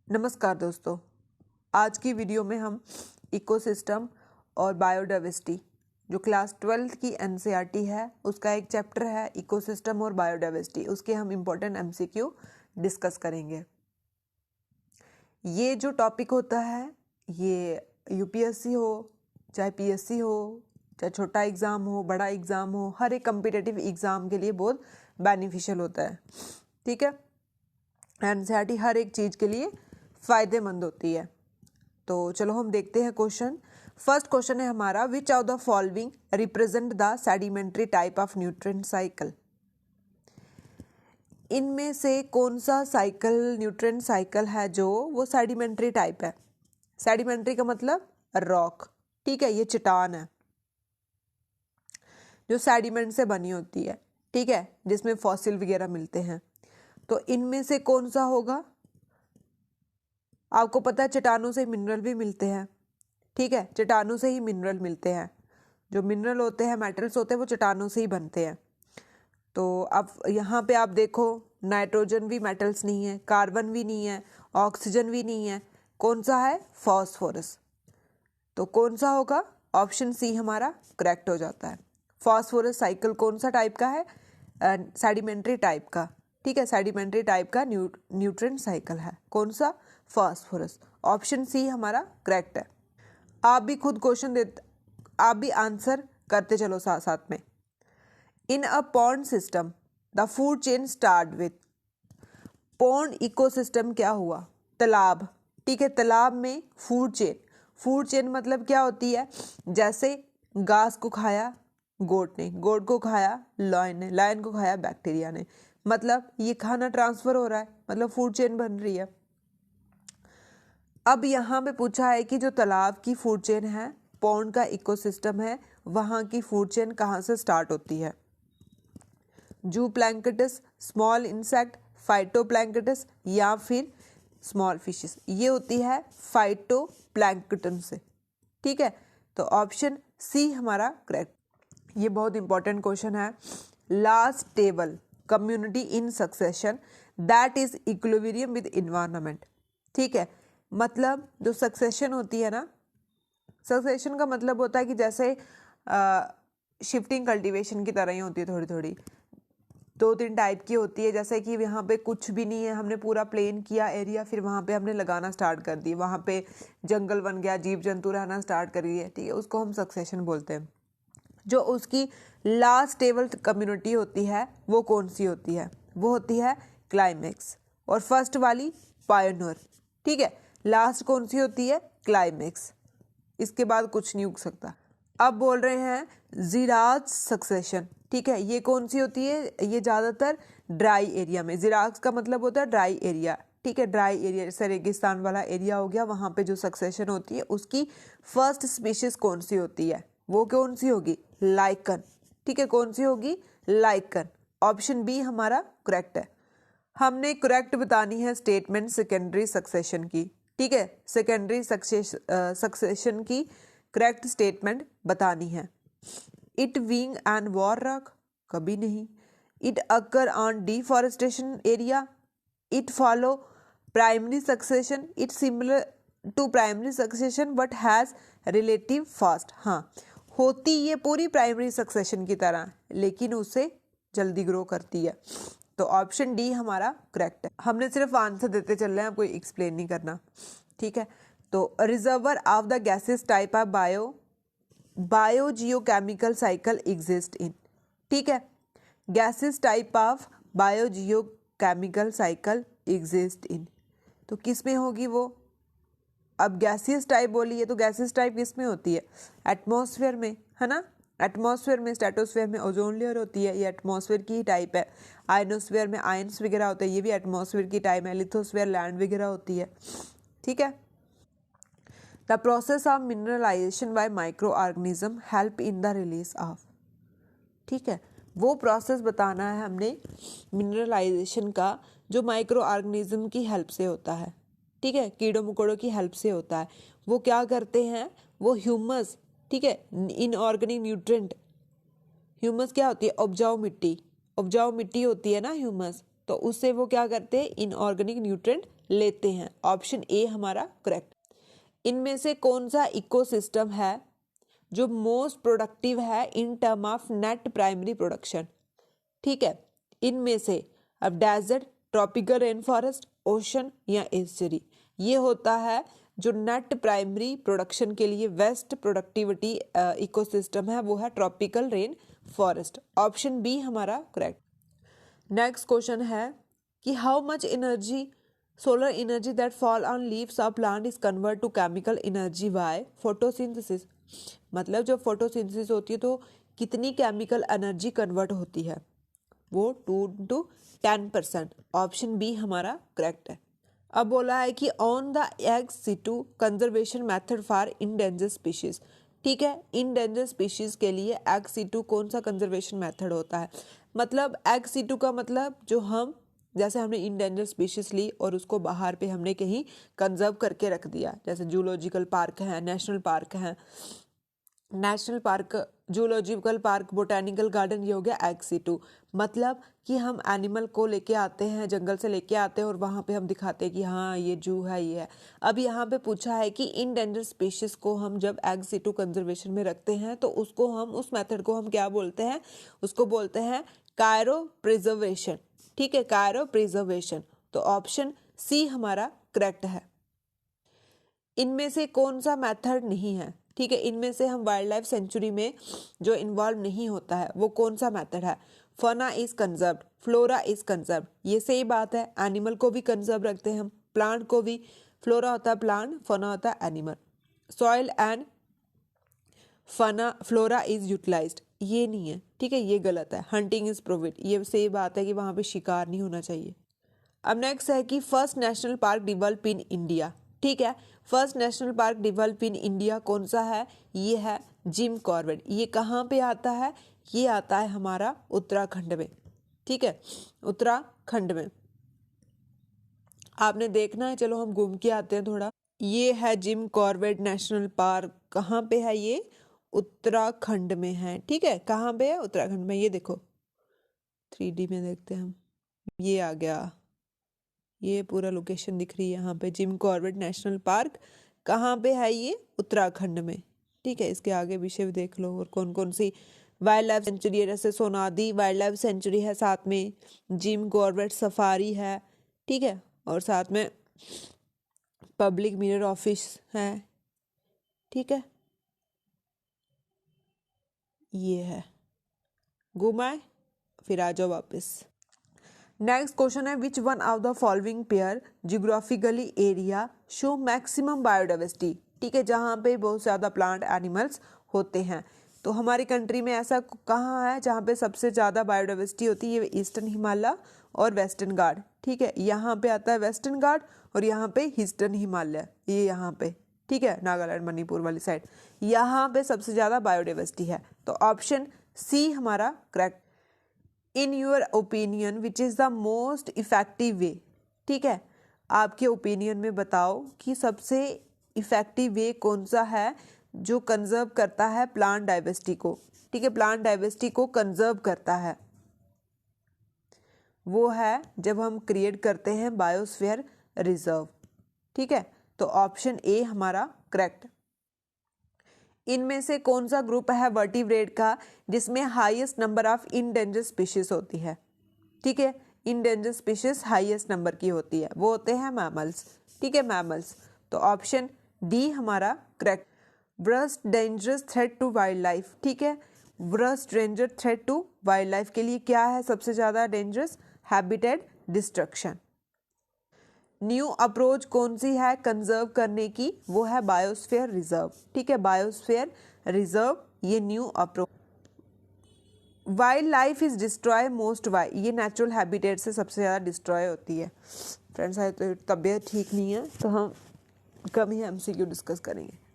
नमस्कार दोस्तों, आज की वीडियो में हम इकोसिस्टम और बायोडाइवर्सिटी जो क्लास 12th की एनसीईआरटी है उसका एक चैप्टर है इकोसिस्टम और बायोडाइवर्सिटी। उसके हम इम्पोर्टेंट एमसीक्यू डिस्कस करेंगे। ये जो टॉपिक होता है ये यूपीएससी हो चाहे पीएससी हो चाहे छोटा एग्ज़ाम हो बड़ा एग्ज़ाम हो, हर एक कम्पिटिटिव एग्ज़ाम के लिए बहुत बेनिफिशियल होता है। ठीक है, एनसीईआरटी हर एक चीज़ के लिए फ़ायदेमंद होती है। तो चलो हम देखते हैं क्वेश्चन। फर्स्ट क्वेश्चन है हमारा, which of the following represent the sedimentary type of nutrient cycle. इनमें से कौन सा साइकिल न्यूट्रिएंट साइकिल है जो वो सेडिमेंट्री टाइप है। सेडिमेंट्री का मतलब रॉक, ठीक है, ये चट्टान है जो सेडिमेंट से बनी होती है, ठीक है, जिसमें फॉसिल वगैरह मिलते हैं। तो इनमें से कौन सा होगा। आपको पता है चट्टानों से मिनरल भी मिलते हैं, ठीक है, चट्टानों से ही मिनरल मिलते हैं। जो मिनरल होते हैं, मेटल्स होते हैं, वो चट्टानों से ही बनते हैं। तो अब यहाँ पे आप देखो, नाइट्रोजन भी मेटल्स नहीं है, कार्बन भी नहीं है, ऑक्सीजन भी नहीं है, कौन सा है, फॉस्फोरस। तो कौन सा होगा, ऑप्शन सी हमारा करेक्ट हो जाता है। फॉस्फोरस साइकिल कौन सा टाइप का है, सेडिमेंट्री टाइप का, ठीक है, सेडिमेंट्री टाइप का न्यूट्रिएंट साइकिल है। कौन सा, फॉस्फोरस। ऑप्शन सी हमारा करेक्ट है। आप भी खुद क्वेश्चन देते, आप भी आंसर करते चलो साथ साथ में। In a pond system the food chain start with. Pond ecosystem क्या हुआ, तालाब, ठीक है, तालाब में फूड चेन। फूड चेन मतलब क्या होती है, जैसे घास को खाया गोट ने, गोट को खाया लायन ने, लायन को खाया बैक्टीरिया ने, मतलब ये खाना ट्रांसफर हो रहा है, मतलब फूड चेन बन रही है। अब यहाँ पे पूछा है कि जो तालाब की फूड चेन है, पॉन्ड का इकोसिस्टम है, वहाँ की फूड चेन कहाँ से स्टार्ट होती है। जूप्लैंक्टस, स्मॉल इंसेक्ट, फाइटोप्लैंक्टस या फिर स्मॉल फिशेस। ये होती है फाइटोप्लैंक्टन से, ठीक है। तो ऑप्शन सी हमारा करेक्ट। ये बहुत इंपॉर्टेंट क्वेश्चन है। Last table community in succession that is equilibrium with environment, ठीक है, मतलब जो सक्सेशन होती है ना, सक्सेशन का मतलब होता है कि जैसे शिफ्टिंग कल्टीवेशन की तरह ही होती है, थोड़ी थोड़ी दो तीन टाइप की होती है। जैसे कि यहाँ पे कुछ भी नहीं है, हमने पूरा प्लेन किया एरिया, फिर वहाँ पे हमने लगाना स्टार्ट कर दी, वहाँ पे जंगल बन गया, जीव जंतु रहना स्टार्ट कर दिए, ठीक है, उसको हम सक्सेशन बोलते हैं। जो उसकी लास्ट स्टेबल कम्युनिटी होती है वो कौन सी होती है, वो होती है क्लाइमेक्स, और फर्स्ट वाली पायोनियर, ठीक है। लास्ट कौन सी होती है, क्लाइमेक्स, इसके बाद कुछ नहीं उग सकता। अब बोल रहे हैं जिराज सक्सेशन, ठीक है, ये कौन सी होती है, ये ज़्यादातर ड्राई एरिया में, जिराज का मतलब होता है ड्राई एरिया, ठीक है, ड्राई एरिया जैसे रेगिस्तान वाला एरिया हो गया, वहाँ पे जो सक्सेशन होती है उसकी फर्स्ट स्पीशीज कौन सी होती है, वो कौन सी होगी, लाइकन, ठीक है, कौन सी होगी, लाइकन। ऑप्शन बी हमारा करेक्ट है। हमने करेक्ट बतानी है स्टेटमेंट सेकेंडरी सक्सेशन की, ठीक है, सेकेंडरी सक्सेशन की करेक्ट स्टेटमेंट बतानी है। It being an war rock, कभी नहीं। It occur on deforestation area, it follow primary succession, it similar to primary succession but has relative fast. हाँ, होती ये पूरी प्राइमरी सक्सेशन की तरह, लेकिन उससे जल्दी ग्रो करती है। तो ऑप्शन डी हमारा करेक्ट है। हमने सिर्फ आंसर देते चल रहे हैं, कोई एक्सप्लेन नहीं करना, ठीक है। तो reservoir of the gases type of biogeochemical cycle exist in, ठीक है, gases type of biogeochemical cycle exist in, तो किस में होगी वो। अब गैसियस टाइप बोली है तो गैसियस टाइप किस में होती है, एटमॉस्फेयर में, है ना, एटमॉस्फेयर में, स्ट्रेटोस्फेयर में ओजोन लेयर होती है, ये एटमॉस्फेयर की ही टाइप है। आयनोस्फेयर में आयंस वगैरह होते हैं, ये भी एटमॉस्फेयर की टाइप है। लिथोस्फेयर लैंड वगैरह होती है, ठीक है। The process of mineralisation by micro organism help in the release of, ठीक है, वो प्रोसेस बताना है हमने मिनरलाइजेशन का जो माइक्रो ऑर्गेनिज्म की हेल्प से होता है, ठीक है, कीड़ों मकोड़ों की हेल्प से होता है। वो क्या करते हैं, वो ह्यूमस, ठीक है, इनऑर्गेनिक न्यूट्रिएंट, ह्यूमस क्या होती है, उपजाऊ मिट्टी, उपजाऊ मिट्टी होती है ना ह्यूमस, तो उससे वो क्या करते हैं, इनऑर्गेनिक न्यूट्रिएंट लेते हैं। ऑप्शन ए हमारा करेक्ट। इनमें से कौन सा इकोसिस्टम है जो मोस्ट प्रोडक्टिव है in term of net primary production? ठीक है, इनमें से अब desert, tropical rain forest, ocean या एस्चुरी, ये होता है जो नेट प्राइमरी प्रोडक्शन के लिए वेस्ट प्रोडक्टिविटी इकोसिस्टम है, वो है tropical rain forest. Option B हमारा करेक्ट। नेक्स्ट क्वेश्चन है कि how much energy solar energy that fall on leaves of plant is convert to chemical energy by photosynthesis. मतलब जब फोटोसिंथेसिस होती है तो कितनी केमिकल एनर्जी कन्वर्ट होती है? वो 2 to 10%। ऑप्शन बी हमारा करेक्ट है। अब बोला है कि on the ex situ conservation method for endanger species. ठीक है, इंडेंजर स्पीशीज के लिए एग सीटू कौन सा कंजर्वेशन मेथड होता है? मतलब एग सीटू का मतलब जो हम, जैसे हमने इंडेंजर स्पीशीज ली और उसको बाहर पे हमने कहीं कंजर्व करके रख दिया, जैसे जूलॉजिकल पार्क है, नेशनल पार्क है, national park, zoological park, botanical garden, ये हो गया एग सीटू। मतलब कि हम एनिमल को लेके आते हैं, जंगल से लेके आते हैं और वहाँ पे हम दिखाते हैं कि हाँ ये जू है, ये है। अब यहाँ पे पूछा है कि इंडेंजर स्पीशीज को हम जब एग सीटू कंजर्वेशन में रखते हैं तो उसको हम, उस मेथड को हम क्या बोलते हैं? उसको बोलते हैं कायरो प्रिजर्वेशन। ठीक है, कायरो प्रिजर्वेशन। तो ऑप्शन सी हमारा करेक्ट है। इनमें से कौन सा मेथड नहीं है? ठीक है, इनमें से हम वाइल्ड लाइफ सेंचुरी में जो इन्वॉल्व नहीं होता है वो कौन सा मेथड है? Fauna is conserved, flora is conserved. ये सही बात है, एनिमल को भी कंजर्व रखते हैं हम, प्लांट को भी। फ्लोरा होता है प्लांट, फना होता है animal. Soil and fauna flora is utilised, ये नहीं है। ठीक है, ये गलत है। हंटिंग इज प्रोहिबिट, ये सही बात है कि वहाँ पे शिकार नहीं होना चाहिए। अब नेक्स्ट है कि first national park develop in India. ठीक है, first national park develop in India कौन सा है? ये है जिम कॉर्बेट। ये कहाँ पे आता है? ये आता है हमारा उत्तराखंड में। ठीक है, उत्तराखंड में आपने देखना है। चलो हम घूम के आते हैं थोड़ा। ये है जिम कॉर्बेट नेशनल पार्क। कहाँ पे है ये? उत्तराखंड में है। ठीक है, कहाँ पे है? उत्तराखंड में। ये देखो 3D में देखते हैं हम, ये आ गया, ये पूरा लोकेशन दिख रही है यहाँ पे। जिम कॉर्बेट नेशनल पार्क कहाँ पे है? ये उत्तराखंड में। ठीक है, इसके आगे पीछे भी देख लो और कौन कौन सी वाइल्ड लाइफ सेंचुरी है। जैसे सोनादी वाइल्ड लाइफ सेंचुरी है, साथ में जिम कॉर्बेट सफारी है। ठीक है, और साथ में पब्लिक मिरर ऑफिस है। ठीक है, ये है। घुमाए फिर आ जाओ वापस। नेक्स्ट क्वेश्चन है which one of the following pair geographically area show maximum biodiversity. ठीक है, जहाँ पे बहुत ज़्यादा प्लांट एनिमल्स होते हैं। तो हमारी कंट्री में ऐसा कहाँ है जहाँ पे सबसे ज़्यादा बायोडाइवर्सिटी होती है? ये ईस्टर्न हिमालय और वेस्टर्न घाट। ठीक है, यहाँ पे आता है वेस्टर्न घाट और यहाँ पे ईस्टर्न हिमालय, ये यहाँ पे। ठीक है, नागालैंड मणिपुर वाली साइड, यहाँ पे सबसे ज़्यादा बायोडाइवर्सिटी है। तो ऑप्शन सी हमारा correct. In your opinion which is the most effective way. ठीक है, आपके ओपिनियन में बताओ कि सबसे इफेक्टिव वे कौन सा है जो कंजर्व करता है प्लांट डाइवर्सिटी को। ठीक है, प्लांट डाइवर्सिटी को कंजर्व करता है, वो है जब हम क्रिएट करते हैं बायोस्फीयर रिजर्व। ठीक है, तो ऑप्शन ए हमारा करेक्ट। इनमें से कौन सा ग्रुप है वर्टिब्रेट का जिसमें highest number of endanger species होती है? ठीक है, इंडेंजर स्पीशीज हाईएस्ट नंबर की होती है, वो होते हैं मैमल्स। ठीक है, मैमल्स। तो ऑप्शन डी हमारा correct. Worst dangerous threat to wildlife. ठीक है, worst danger threat to wildlife के लिए क्या है सबसे ज़्यादा dangerous? Habitat destruction. New approach कौन सी है कंजर्व करने की? वो है बायोस्फीयर रिजर्व। ठीक है, बायोस्फीयर रिजर्व ये new approach. Wildlife is destroy most why, ये नेचुरल हैबिटेट से सबसे ज़्यादा डिस्ट्रॉय होती है। फ्रेंड्स, तो तबीयत ठीक नहीं है तो हम कम ही MCQ डिस्कस करेंगे।